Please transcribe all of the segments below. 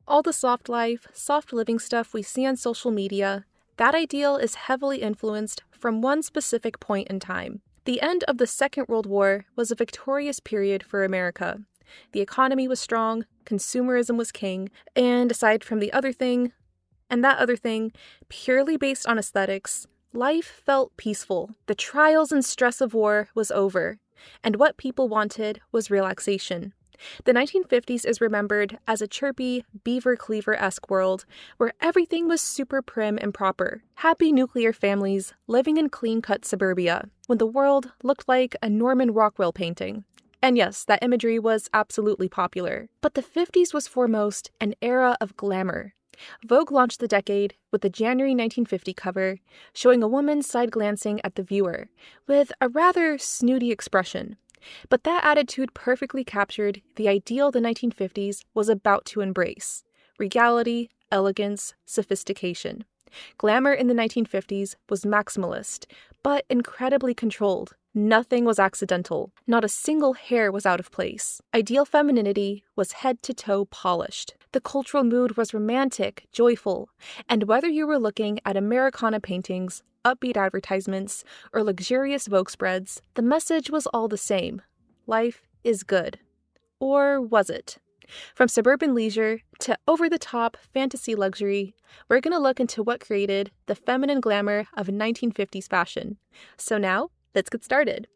All the soft life, soft living stuff we see on social media, that ideal is heavily influenced from one specific point in time. The end of the Second World War was a victorious period for America. The economy was strong, consumerism was king, and aside from the other thing, and that other thing, purely based on aesthetics, life felt peaceful. The trials and stress of war was over, and what people wanted was relaxation. The 1950s is remembered as a chirpy, Beaver Cleaver-esque world where everything was super prim and proper. Happy nuclear families living in clean-cut suburbia, when the world looked like a Norman Rockwell painting. And yes, that imagery was absolutely popular. But the 50s was foremost an era of glamour. Vogue launched the decade with the January 1950 cover, showing a woman side-glancing at the viewer, with a rather snooty expression. But that attitude perfectly captured the ideal the 1950s was about to embrace: regality, elegance, sophistication. Glamour in the 1950s was maximalist, but incredibly controlled. Nothing was accidental. Not a single hair was out of place. Ideal femininity was head-to-toe polished. The cultural mood was romantic, joyful, and whether you were looking at Americana paintings, upbeat advertisements, or luxurious Vogue spreads, the message was all the same. Life is good. Or was it? From suburban leisure to over-the-top fantasy luxury, we're going to look into what created the feminine glamour of 1950s fashion. So now, let's get started.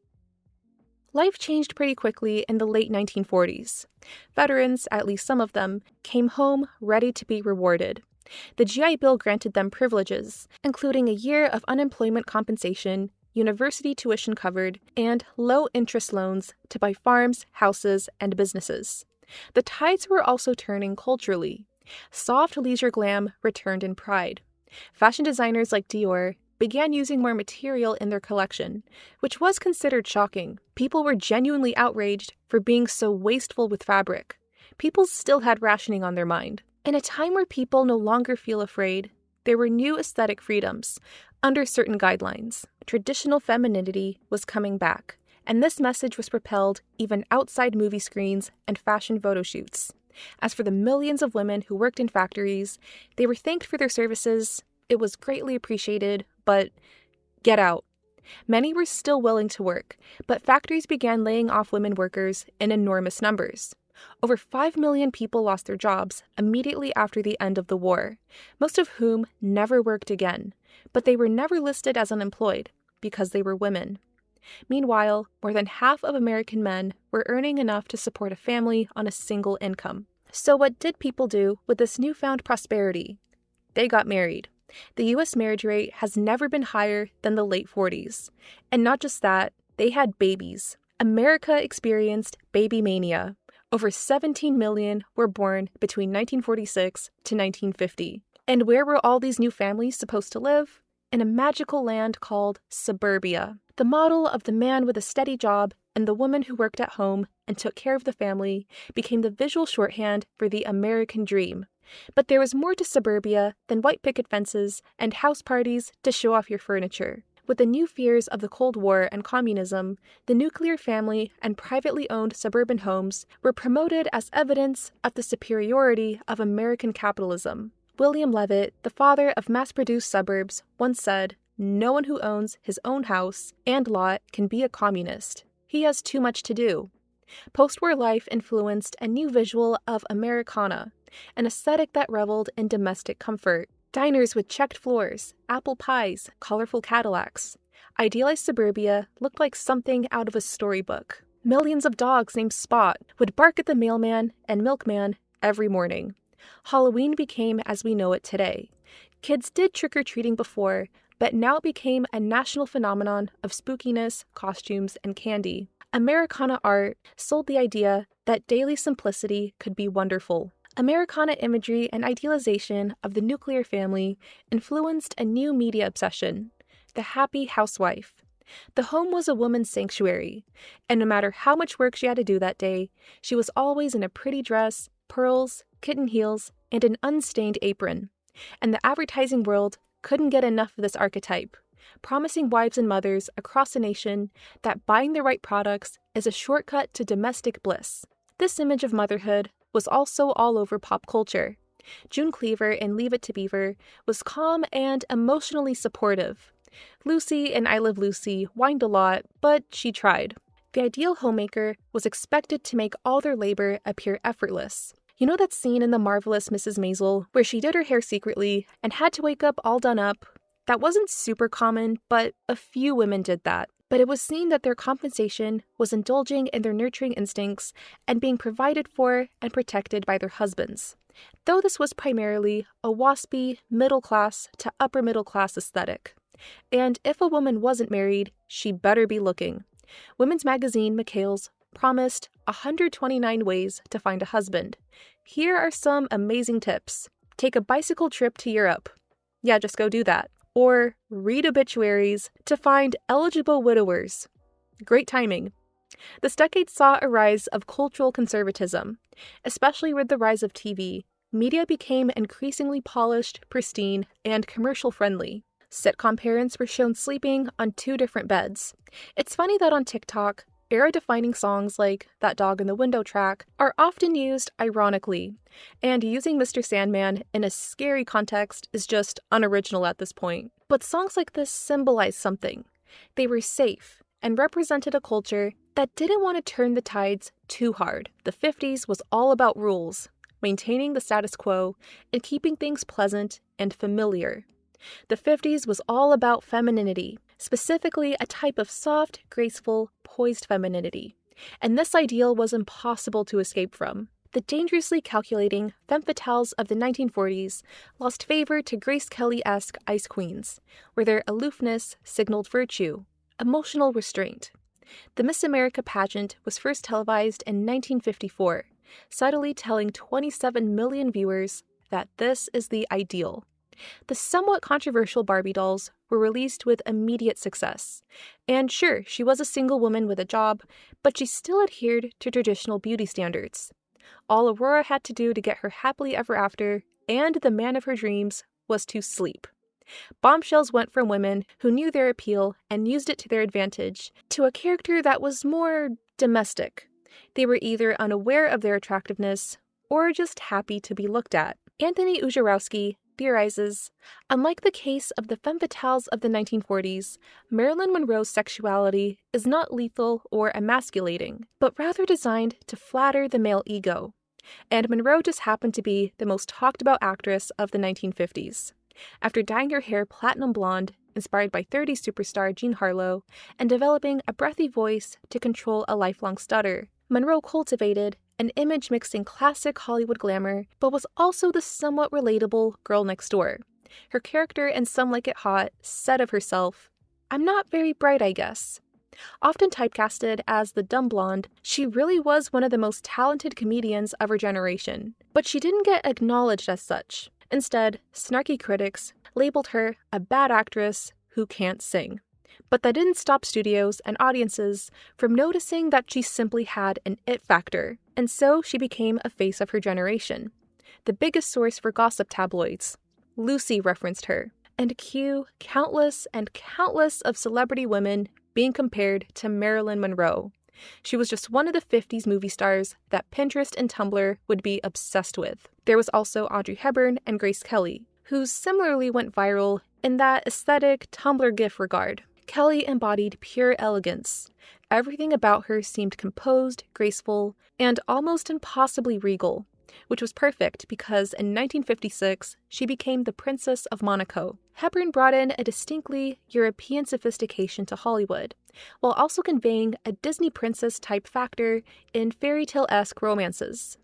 Life changed pretty quickly in the late 1940s. Veterans, at least some of them, came home ready to be rewarded. The GI Bill granted them privileges, including a year of unemployment compensation, university tuition covered, and low-interest loans to buy farms, houses, and businesses. The tides were also turning culturally. Soft leisure glam returned in pride. Fashion designers like Dior began using more material in their collection, which was considered shocking. People were genuinely outraged for being so wasteful with fabric. People still had rationing on their mind. In a time where people no longer feel afraid, there were new aesthetic freedoms, under certain guidelines. Traditional femininity was coming back, and this message was propelled even outside movie screens and fashion photo shoots. As for the millions of women who worked in factories, they were thanked for their services. It was greatly appreciated, but get out. Many were still willing to work, but factories began laying off women workers in enormous numbers. Over 5 million people lost their jobs immediately after the end of the war, most of whom never worked again, but they were never listed as unemployed because they were women. Meanwhile, more than half of American men were earning enough to support a family on a single income. So what did people do with this newfound prosperity? They got married. The U.S. marriage rate has never been higher than the late 40s. And not just that, they had babies. America experienced baby mania. Over 17 million were born between 1946 to 1950. And where were all these new families supposed to live? In a magical land called suburbia. The model of the man with a steady job and the woman who worked at home and took care of the family became the visual shorthand for the American dream. But there was more to suburbia than white picket fences and house parties to show off your furniture. With the new fears of the Cold War and communism, the nuclear family and privately owned suburban homes were promoted as evidence of the superiority of American capitalism. William Levitt, the father of mass-produced suburbs, once said, "No one who owns his own house and lot can be a communist. He has too much to do." Post-war life influenced a new visual of Americana, an aesthetic that reveled in domestic comfort. Diners with checked floors, apple pies, colorful Cadillacs. Idealized suburbia looked like something out of a storybook. Millions of dogs named Spot would bark at the mailman and milkman every morning. Halloween became as we know it today. Kids did trick-or-treating before, but now it became a national phenomenon of spookiness, costumes, and candy. Americana art sold the idea that daily simplicity could be wonderful. Americana imagery and idealization of the nuclear family influenced a new media obsession: the happy housewife. The home was a woman's sanctuary, and no matter how much work she had to do that day, she was always in a pretty dress, pearls, kitten heels, and an unstained apron. And the advertising world couldn't get enough of this archetype, promising wives and mothers across the nation that buying the right products is a shortcut to domestic bliss. This image of motherhood was also all over pop culture. June Cleaver in Leave It to Beaver was calm and emotionally supportive. Lucy in I Love Lucy whined a lot, but she tried. The ideal homemaker was expected to make all their labor appear effortless. You know that scene in The Marvelous Mrs. Maisel where she did her hair secretly and had to wake up all done up? That wasn't super common, but a few women did that. But it was seen that their compensation was indulging in their nurturing instincts and being provided for and protected by their husbands, though this was primarily a waspy middle-class to upper-middle-class aesthetic. And if a woman wasn't married, she better be looking. Women's magazine McHale's promised 129 ways to find a husband. Here are some amazing tips. Take a bicycle trip to Europe. Yeah, just go do that. Or read obituaries to find eligible widowers. Great timing. This decade saw a rise of cultural conservatism. Especially with the rise of TV, media became increasingly polished, pristine, and commercial-friendly. Sitcom parents were shown sleeping on 2 different beds. It's funny that on TikTok, era-defining songs like That Dog in the Window track are often used ironically, and using Mr. Sandman in a scary context is just unoriginal at this point. But songs like this symbolized something. They were safe and represented a culture that didn't want to turn the tides too hard. The 50s was all about rules, maintaining the status quo, and keeping things pleasant and familiar. The 50s was all about femininity, specifically a type of soft, graceful, poised femininity. And this ideal was impossible to escape from. The dangerously calculating femme fatales of the 1940s lost favor to Grace Kelly-esque ice queens, where their aloofness signaled virtue, emotional restraint. The Miss America pageant was first televised in 1954, subtly telling 27 million viewers that this is the ideal. The somewhat controversial Barbie dolls were released with immediate success. And sure, she was a single woman with a job, but she still adhered to traditional beauty standards. All Aurora had to do to get her happily ever after, and the man of her dreams, was to sleep. Bombshells went from women who knew their appeal and used it to their advantage to a character that was more domestic. They were either unaware of their attractiveness or just happy to be looked at. Anthony Ujorowski theorizes, unlike the case of the femme fatales of the 1940s, Marilyn Monroe's sexuality is not lethal or emasculating, but rather designed to flatter the male ego. And Monroe just happened to be the most talked about actress of the 1950s. After dyeing her hair platinum blonde, inspired by 30s superstar Jean Harlow, and developing a breathy voice to control a lifelong stutter, Monroe cultivated an image mixing classic Hollywood glamour, but was also the somewhat relatable girl next door. Her character in Some Like It Hot said of herself, "I'm not very bright, I guess." Often typecasted as the dumb blonde, she really was one of the most talented comedians of her generation, but she didn't get acknowledged as such. Instead, snarky critics labeled her a bad actress who can't sing. But that didn't stop studios and audiences from noticing that she simply had an it factor, and so she became a face of her generation. The biggest source for gossip tabloids, Lucy, referenced her, and cue countless and countless of celebrity women being compared to Marilyn Monroe. She was just one of the 50s movie stars that Pinterest and Tumblr would be obsessed with. There was also Audrey Hepburn and Grace Kelly, who similarly went viral in that aesthetic Tumblr GIF regard. Kelly embodied pure elegance. Everything about her seemed composed, graceful, and almost impossibly regal, which was perfect because in 1956, she became the Princess of Monaco. Hepburn brought in a distinctly European sophistication to Hollywood, while also conveying a Disney princess-type factor in fairy tale-esque romances.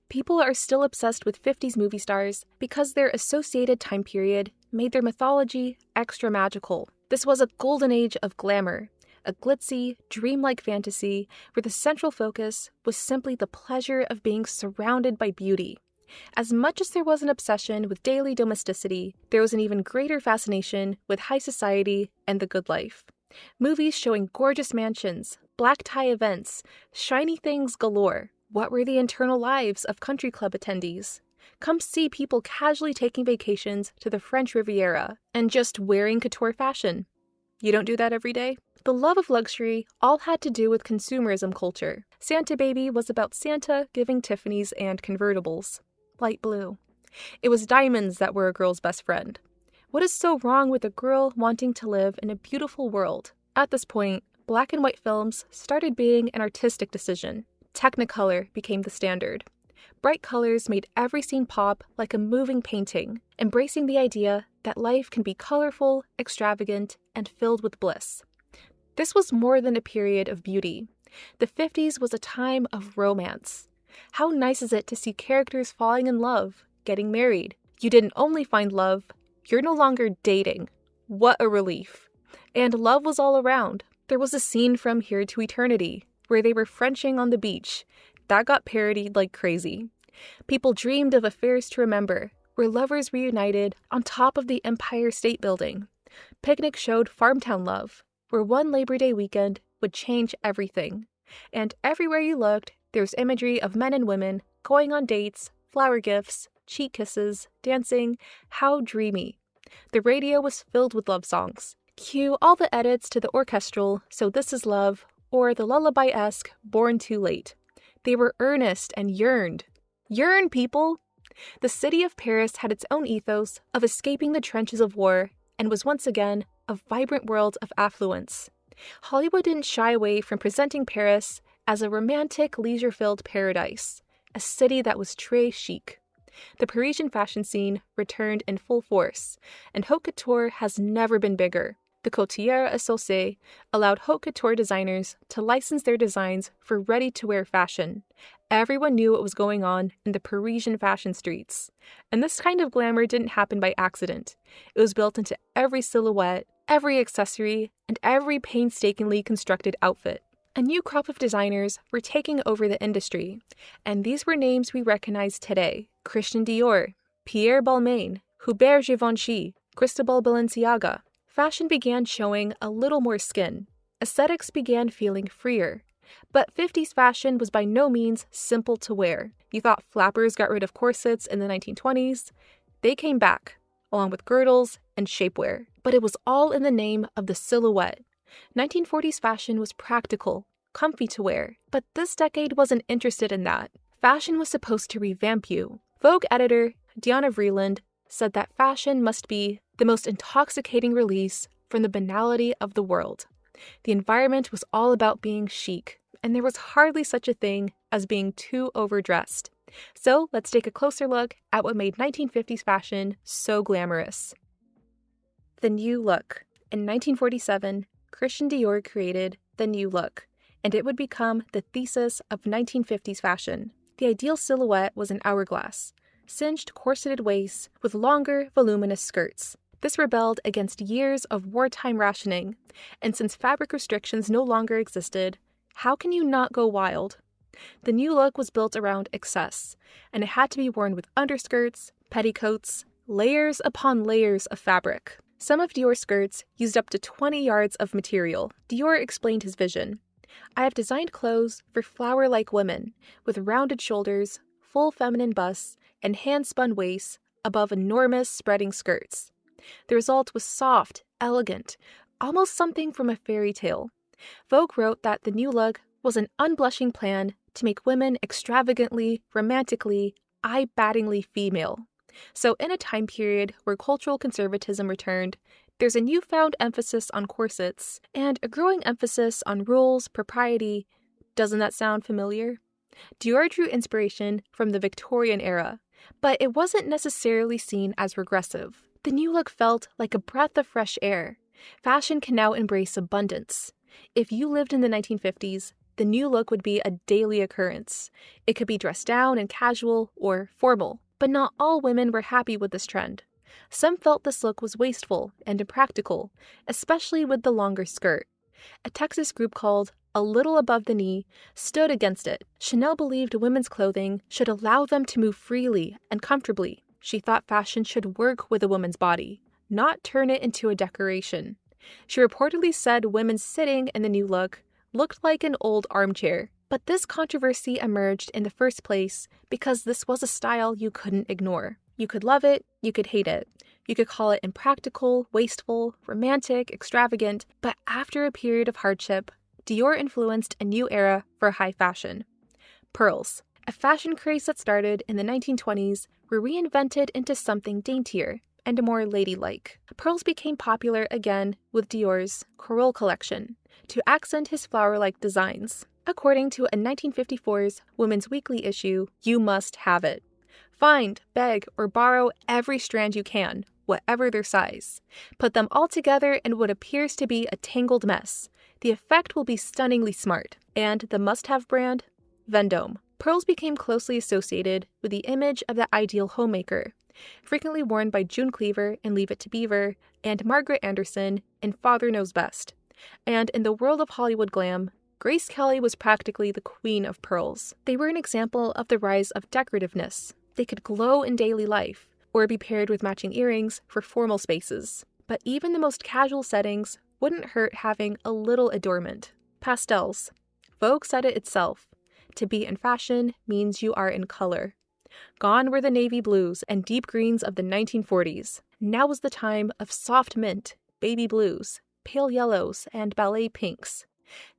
People are still obsessed with 50s movie stars because their associated time period made their mythology extra magical. This was a golden age of glamour, a glitzy, dreamlike fantasy where the central focus was simply the pleasure of being surrounded by beauty. As much as there was an obsession with daily domesticity, there was an even greater fascination with high society and the good life. Movies showing gorgeous mansions, black tie events, shiny things galore. What were the internal lives of country club attendees? Come see people casually taking vacations to the French Riviera and just wearing couture fashion. You don't do that every day? The love of luxury all had to do with consumerism culture. Santa Baby was about Santa giving Tiffany's and convertibles. light blue. It was diamonds that were a girl's best friend. What is so wrong with a girl wanting to live in a beautiful world? At this point, black and white films started being an artistic decision. Technicolor became the standard. Bright colors made every scene pop like a moving painting, embracing the idea that life can be colorful, extravagant, and filled with bliss. This was more than a period of beauty. The 50s was a time of romance. How nice is it to see characters falling in love, getting married? You didn't only find love, you're no longer dating. What a relief. And love was all around. There was a scene from Here to Eternity, where they were Frenching on the beach. That got parodied like crazy. People dreamed of affairs to remember, where lovers reunited on top of the Empire State Building. Picnic showed farmtown love, where one Labor Day weekend would change everything. And everywhere you looked, there was imagery of men and women going on dates, flower gifts, cheek kisses, dancing. How dreamy. The radio was filled with love songs. Cue all the edits to the orchestral So This Is Love or the lullaby-esque Born Too Late. They were earnest and yearned. Yearn, people! The city of Paris had its own ethos of escaping the trenches of war and was once again a vibrant world of affluence. Hollywood didn't shy away from presenting Paris as a romantic, leisure-filled paradise, a city that was très chic. The Parisian fashion scene returned in full force, and haute couture has never been bigger. The Couture Associée allowed haute couture designers to license their designs for ready-to-wear fashion. Everyone knew what was going on in the Parisian fashion streets. And this kind of glamour didn't happen by accident. It was built into every silhouette, every accessory, and every painstakingly constructed outfit. A new crop of designers were taking over the industry, and these were names we recognize today: Christian Dior, Pierre Balmain, Hubert Givenchy, Cristobal Balenciaga. Fashion began showing a little more skin. Aesthetics began feeling freer. But 50s fashion was by no means simple to wear. You thought flappers got rid of corsets in the 1920s? They came back, along with girdles and shapewear. But it was all in the name of the silhouette. 1940s fashion was practical, comfy to wear, but this decade wasn't interested in that. Fashion was supposed to revamp you. Vogue editor Diana Vreeland said that fashion must be the most intoxicating release from the banality of the world. The environment was all about being chic, and there was hardly such a thing as being too overdressed. So let's take a closer look at what made 1950s fashion so glamorous. The New Look. In 1947, Christian Dior created the New Look, and it would become the thesis of 1950s fashion. The ideal silhouette was an hourglass, cinched corseted waists with longer, voluminous skirts. This rebelled against years of wartime rationing, and since fabric restrictions no longer existed, how can you not go wild? The New Look was built around excess, and it had to be worn with underskirts, petticoats, layers upon layers of fabric. Some of Dior's skirts used up to 20 yards of material. Dior explained his vision. I have designed clothes for flower-like women, with rounded shoulders, full feminine busts, and hand-spun waists above enormous spreading skirts. The result was soft, elegant, almost something from a fairy tale. Vogue wrote that the New Look was an unblushing plan to make women extravagantly, romantically, eye-battingly female. So in a time period where cultural conservatism returned, there's a newfound emphasis on corsets and a growing emphasis on rules, propriety. Doesn't that sound familiar? Dior drew inspiration from the Victorian era, but it wasn't necessarily seen as regressive. The New Look felt like a breath of fresh air. Fashion can now embrace abundance. If you lived in the 1950s, the New Look would be a daily occurrence. It could be dressed down and casual or formal, but not all women were happy with this trend. Some felt this look was wasteful and impractical, especially with the longer skirt. A Texas group called A Little Above the Knee stood against it. Chanel believed women's clothing should allow them to move freely and comfortably. She thought fashion should work with a woman's body, not turn it into a decoration. She reportedly said women sitting in the New Look looked like an old armchair. But this controversy emerged in the first place because this was a style you couldn't ignore. You could love it, you could hate it. You could call it impractical, wasteful, romantic, extravagant, but after a period of hardship, Dior influenced a new era for high fashion. Pearls. A fashion craze that started in the 1920s were reinvented into something daintier and more ladylike. Pearls became popular again with Dior's Coral collection to accent his flower-like designs. According to a 1954's Women's Weekly issue, you must have it. Find, beg, or borrow every strand you can, whatever their size. Put them all together in what appears to be a tangled mess. The effect will be stunningly smart. And the must-have brand? Vendome. Pearls became closely associated with the image of the ideal homemaker, frequently worn by June Cleaver in Leave It to Beaver and Margaret Anderson in Father Knows Best. And in the world of Hollywood glam, Grace Kelly was practically the queen of pearls. They were an example of the rise of decorativeness. They could glow in daily life, or be paired with matching earrings for formal spaces. But even the most casual settings wouldn't hurt having a little adornment. Pastels. Vogue said it itself. To be in fashion means you are in color. Gone were the navy blues and deep greens of the 1940s. Now was the time of soft mint, baby blues, pale yellows, and ballet pinks.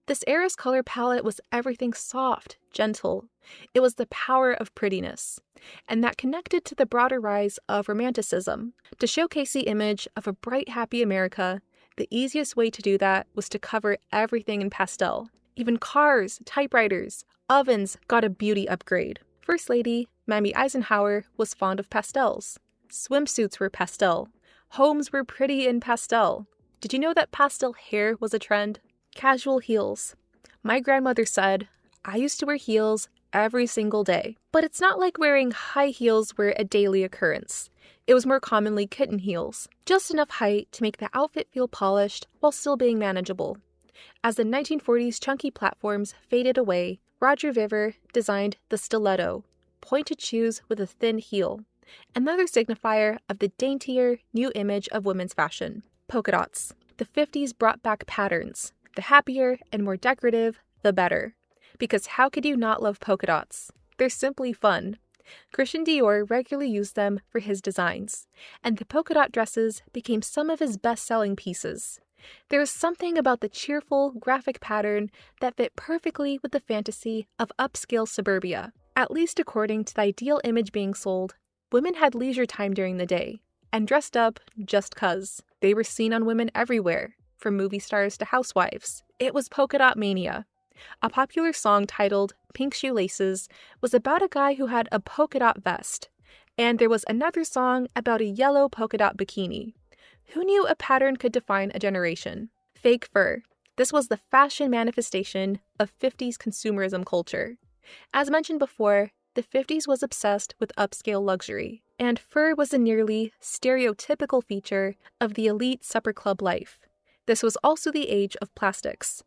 This era's color palette was everything soft, gentle. It was the power of prettiness. And that connected to the broader rise of romanticism. To showcase the image of a bright, happy America, the easiest way to do that was to cover everything in pastel. Even cars, typewriters, ovens got a beauty upgrade. First Lady Mamie Eisenhower was fond of pastels. Swimsuits were pastel. Homes were pretty in pastel. Did you know that pastel hair was a trend? Casual heels. My grandmother said, I used to wear heels every single day. But it's not like wearing high heels were a daily occurrence. It was more commonly kitten heels, just enough height to make the outfit feel polished while still being manageable. As the 1940s chunky platforms faded away, Roger Viver designed the stiletto, pointed shoes with a thin heel, another signifier of the daintier, new image of women's fashion. Polka dots. The 50s brought back patterns. The happier and more decorative, the better. Because how could you not love polka dots? They're simply fun. Christian Dior regularly used them for his designs, and the polka dot dresses became some of his best-selling pieces. There was something about the cheerful, graphic pattern that fit perfectly with the fantasy of upscale suburbia. At least according to the ideal image being sold, women had leisure time during the day, and dressed up just 'cause. They were seen on women everywhere, from movie stars to housewives. It was polka dot mania. A popular song titled Pink Shoelaces was about a guy who had a polka dot vest, and there was another song about a yellow polka dot bikini. Who knew a pattern could define a generation? Fake fur. This was the fashion manifestation of 50s consumerism culture. As mentioned before, the 50s was obsessed with upscale luxury, and fur was a nearly stereotypical feature of the elite supper club life. This was also the age of plastics.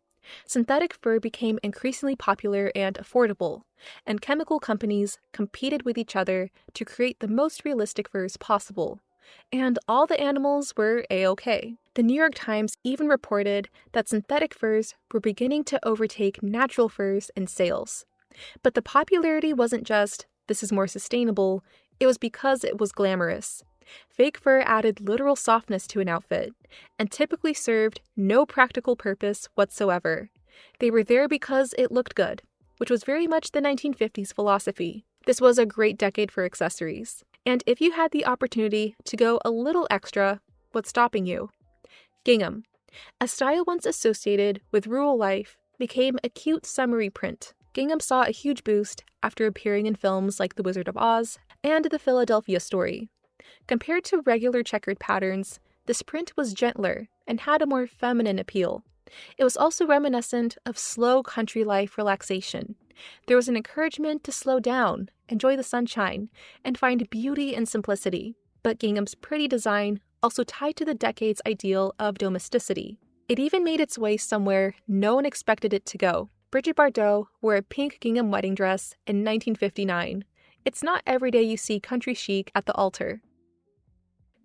Synthetic fur became increasingly popular and affordable, and chemical companies competed with each other to create the most realistic furs possible. And all the animals were A-OK. The New York Times even reported that synthetic furs were beginning to overtake natural furs in sales. But the popularity wasn't just, this is more sustainable, it was because it was glamorous. Fake fur added literal softness to an outfit, and typically served no practical purpose whatsoever. They were there because it looked good, which was very much the 1950s philosophy. This was a great decade for accessories. And if you had the opportunity to go a little extra, what's stopping you? Gingham. A style once associated with rural life became a cute summery print. Gingham saw a huge boost after appearing in films like The Wizard of Oz and The Philadelphia Story. Compared to regular checkered patterns, this print was gentler and had a more feminine appeal. It was also reminiscent of slow country life relaxation. There was an encouragement to slow down, enjoy the sunshine, and find beauty in simplicity. But Gingham's pretty design also tied to the decade's ideal of domesticity. It even made its way somewhere no one expected it to go. Brigitte Bardot wore a pink gingham wedding dress in 1959. It's not every day you see country chic at the altar.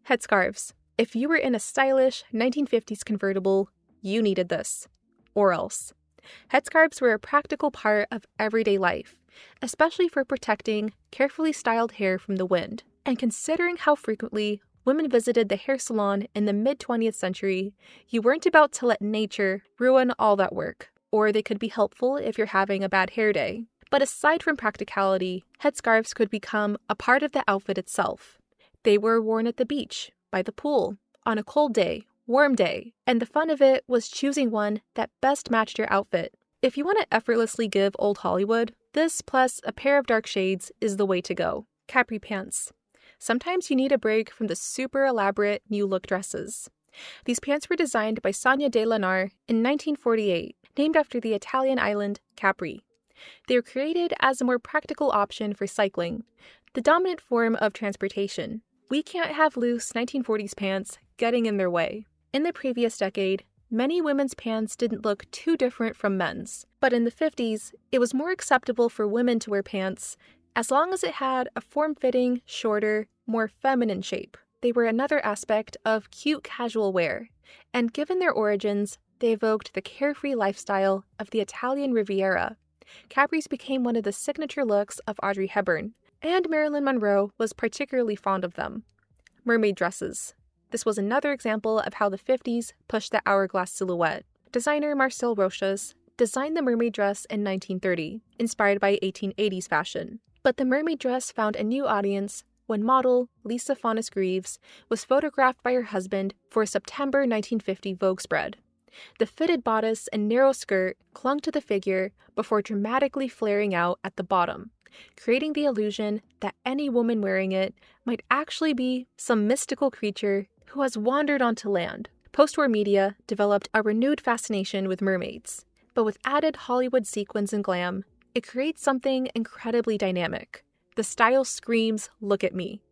Headscarves. If you were in a stylish 1950s convertible, you needed this. Or else. Headscarves were a practical part of everyday life, especially for protecting carefully styled hair from the wind. And considering how frequently women visited the hair salon in the mid-20th century, you weren't about to let nature ruin all that work. Or they could be helpful if you're having a bad hair day. But aside from practicality, headscarves could become a part of the outfit itself. They were worn at the beach, by the pool, on a cold day, warm day, and the fun of it was choosing one that best matched your outfit. If you want to effortlessly give old Hollywood, this plus a pair of dark shades is the way to go. Capri pants. Sometimes you need a break from the super elaborate new look dresses. These pants were designed by Sonia de Lannar in 1948, named after the Italian island Capri. They were created as a more practical option for cycling, the dominant form of transportation. We can't have loose 1940s pants getting in their way. In the previous decade, many women's pants didn't look too different from men's, but in the 50s, it was more acceptable for women to wear pants as long as it had a form-fitting, shorter, more feminine shape. They were another aspect of cute casual wear, and given their origins, they evoked the carefree lifestyle of the Italian Riviera. Capris became one of the signature looks of Audrey Hepburn, and Marilyn Monroe was particularly fond of them. Mermaid dresses. This was another example of how the 50s pushed the hourglass silhouette. Designer Marcel Rochas designed the mermaid dress in 1930, inspired by 1880s fashion. But the mermaid dress found a new audience when model Lisa Faunes-Greaves was photographed by her husband for a September 1950 Vogue spread. The fitted bodice and narrow skirt clung to the figure before dramatically flaring out at the bottom, creating the illusion that any woman wearing it might actually be some mystical creature who has wandered onto land. Post-war media developed a renewed fascination with mermaids, but with added Hollywood sequins and glam, it creates something incredibly dynamic. The style screams, "Look at me."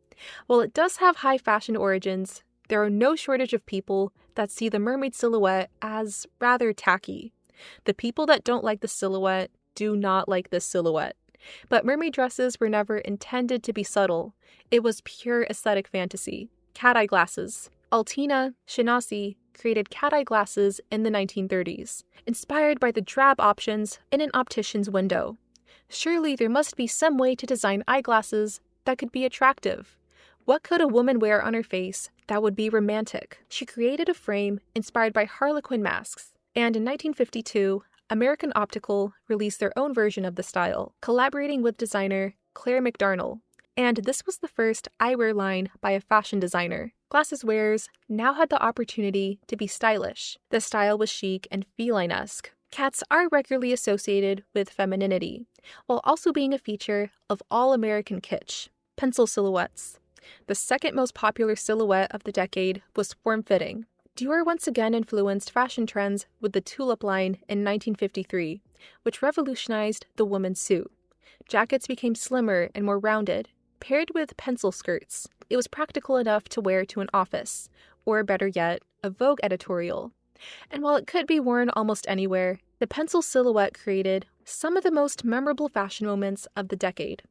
While it does have high fashion origins, there are no shortage of people that see the mermaid silhouette as rather tacky. The people that don't like the silhouette do not like this silhouette. But mermaid dresses were never intended to be subtle. It was pure aesthetic fantasy. Cat-eye glasses. Altina Shinasi created cat-eye glasses in the 1930s, inspired by the drab options in an optician's window. Surely there must be some way to design eyeglasses that could be attractive. What could a woman wear on her face that would be romantic? She created a frame inspired by Harlequin masks, and in 1952, American Optical released their own version of the style, collaborating with designer Claire McDarnell. And this was the first eyewear line by a fashion designer. Glasses wearers now had the opportunity to be stylish. The style was chic and feline-esque. Cats are regularly associated with femininity, while also being a feature of all-American kitsch. Pencil silhouettes. The second most popular silhouette of the decade was form-fitting. Dior once again influenced fashion trends with the tulip line in 1953, which revolutionized the woman's suit. Jackets became slimmer and more rounded, paired with pencil skirts. It was practical enough to wear to an office, or better yet, a Vogue editorial. And while it could be worn almost anywhere, the pencil silhouette created some of the most memorable fashion moments of the decade.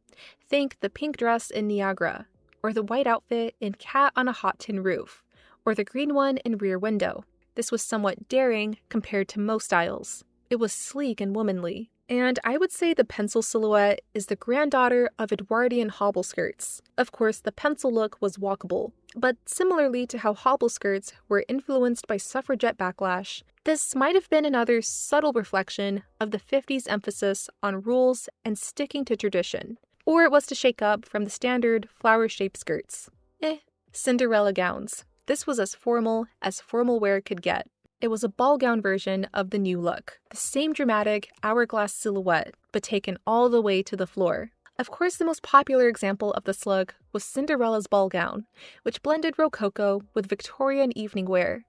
Think the pink dress in Niagara, or the white outfit in Cat on a Hot Tin Roof, or the green one in Rear Window. This was somewhat daring compared to most styles. It was sleek and womanly. And I would say the pencil silhouette is the granddaughter of Edwardian hobble skirts. Of course, the pencil look was walkable, but similarly to how hobble skirts were influenced by suffragette backlash, this might have been another subtle reflection of the 50s emphasis on rules and sticking to tradition. Or it was to shake up from the standard flower-shaped skirts. Cinderella gowns. This was as formal wear could get. It was a ball gown version of the new look, the same dramatic hourglass silhouette, but taken all the way to the floor. Of course, the most popular example of this look was Cinderella's ball gown, which blended Rococo with Victorian evening wear.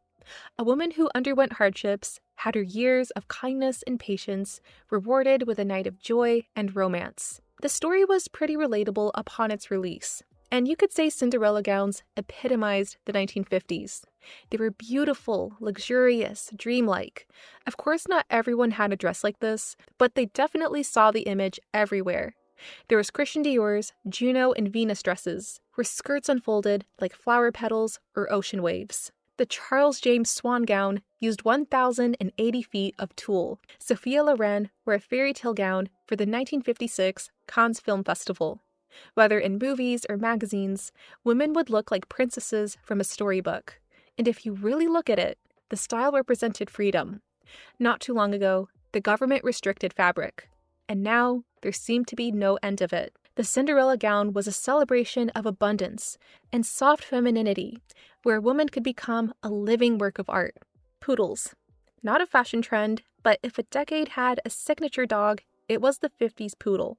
A woman who underwent hardships had her years of kindness and patience rewarded with a night of joy and romance. The story was pretty relatable upon its release, and you could say Cinderella gowns epitomized the 1950s. They were beautiful, luxurious, dreamlike. Of course, not everyone had a dress like this, but they definitely saw the image everywhere. There was Christian Dior's Juno and Venus dresses, where skirts unfolded like flower petals or ocean waves. The Charles James Swan gown used 1,080 feet of tulle. Sophia Loren wore a fairy tale gown for the 1956 Cannes Film Festival. Whether in movies or magazines, women would look like princesses from a storybook. And if you really look at it, the style represented freedom. Not too long ago, the government restricted fabric. and now there seemed to be no end of it. The Cinderella gown was a celebration of abundance and soft femininity, where a woman could become a living work of art. Poodles. Not a fashion trend, but if a decade had a signature dog, it was the 50s poodle.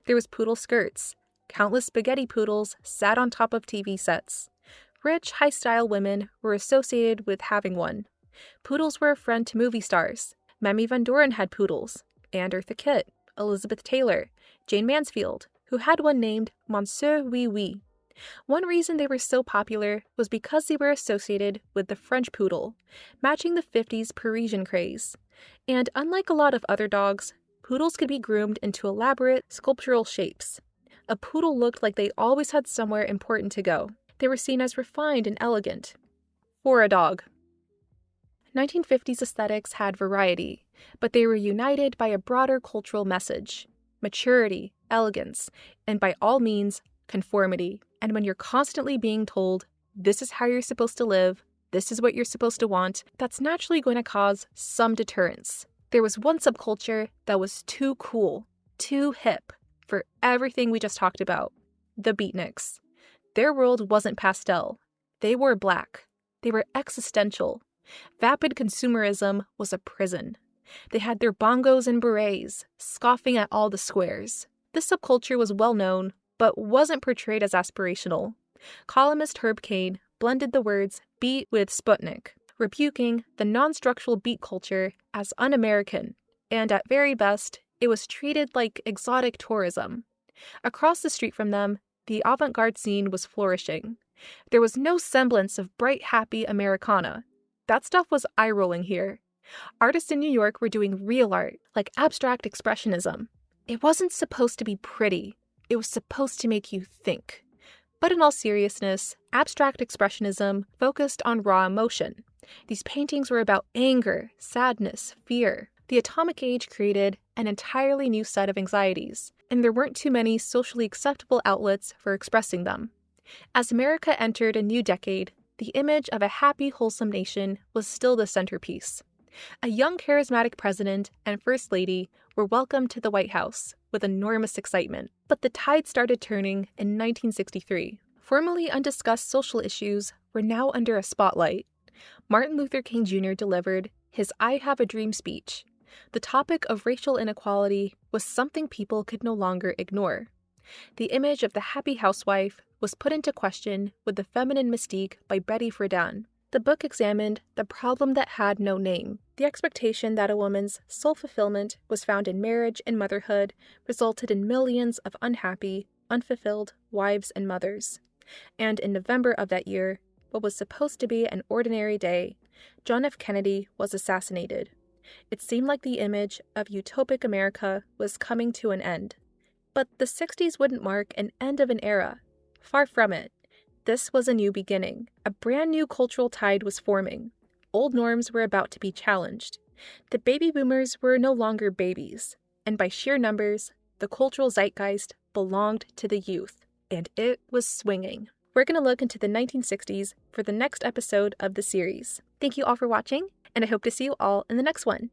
There was poodle skirts. Countless spaghetti poodles sat on top of TV sets. Rich, high-style women were associated with having one. Poodles were a friend to movie stars. Mamie Van Doren had poodles, and Eartha Kitt, Elizabeth Taylor, Jane Mansfield, who had one named Monsieur Oui Oui. One reason they were so popular was because they were associated with the French poodle, matching the 50s Parisian craze. And unlike a lot of other dogs, poodles could be groomed into elaborate, sculptural shapes. A poodle looked like they always had somewhere important to go. They were seen as refined and elegant. For a dog. 1950s aesthetics had variety, but they were united by a broader cultural message: maturity, elegance, and by all means, conformity. And when you're constantly being told, this is how you're supposed to live, this is what you're supposed to want, that's naturally going to cause some deterrence. There was one subculture that was too cool, too hip, for everything we just talked about: the beatniks. Their world wasn't pastel. They wore black. They were existential. Vapid consumerism was a prison. They had their bongos and berets, scoffing at all the squares. This subculture was well known, but wasn't portrayed as aspirational. Columnist Herb Caen blended the words beat with Sputnik, rebuking the non-structural beat culture as un-American, and at very best, it was treated like exotic tourism. Across the street from them, the avant-garde scene was flourishing. There was no semblance of bright, happy Americana. That stuff was eye-rolling here. Artists in New York were doing real art, like abstract expressionism. It wasn't supposed to be pretty. It was supposed to make you think. But in all seriousness, abstract expressionism focused on raw emotion. These paintings were about anger, sadness, fear. The atomic age created an entirely new set of anxieties, and there weren't too many socially acceptable outlets for expressing them. As America entered a new decade, the image of a happy, wholesome nation was still the centerpiece. A young, charismatic president and first lady were welcomed to the White House with enormous excitement. But the tide started turning in 1963. Formerly undiscussed social issues were now under a spotlight. Martin Luther King Jr. delivered his I Have a Dream speech. The topic of racial inequality was something people could no longer ignore. The image of the happy housewife was put into question with The Feminine Mystique by Betty Friedan. The book examined the problem that had no name. The expectation that a woman's sole fulfillment was found in marriage and motherhood resulted in millions of unhappy, unfulfilled wives and mothers. And in November of that year, what was supposed to be an ordinary day, John F. Kennedy was assassinated. It seemed like the image of utopic America was coming to an end. But the 60s wouldn't mark an end of an era. Far from it. This was a new beginning. A brand new cultural tide was forming. Old norms were about to be challenged. The baby boomers were no longer babies, and by sheer numbers, the cultural zeitgeist belonged to the youth, and it was swinging. We're going to look into the 1960s for the next episode of the series. Thank you all for watching, and I hope to see you all in the next one.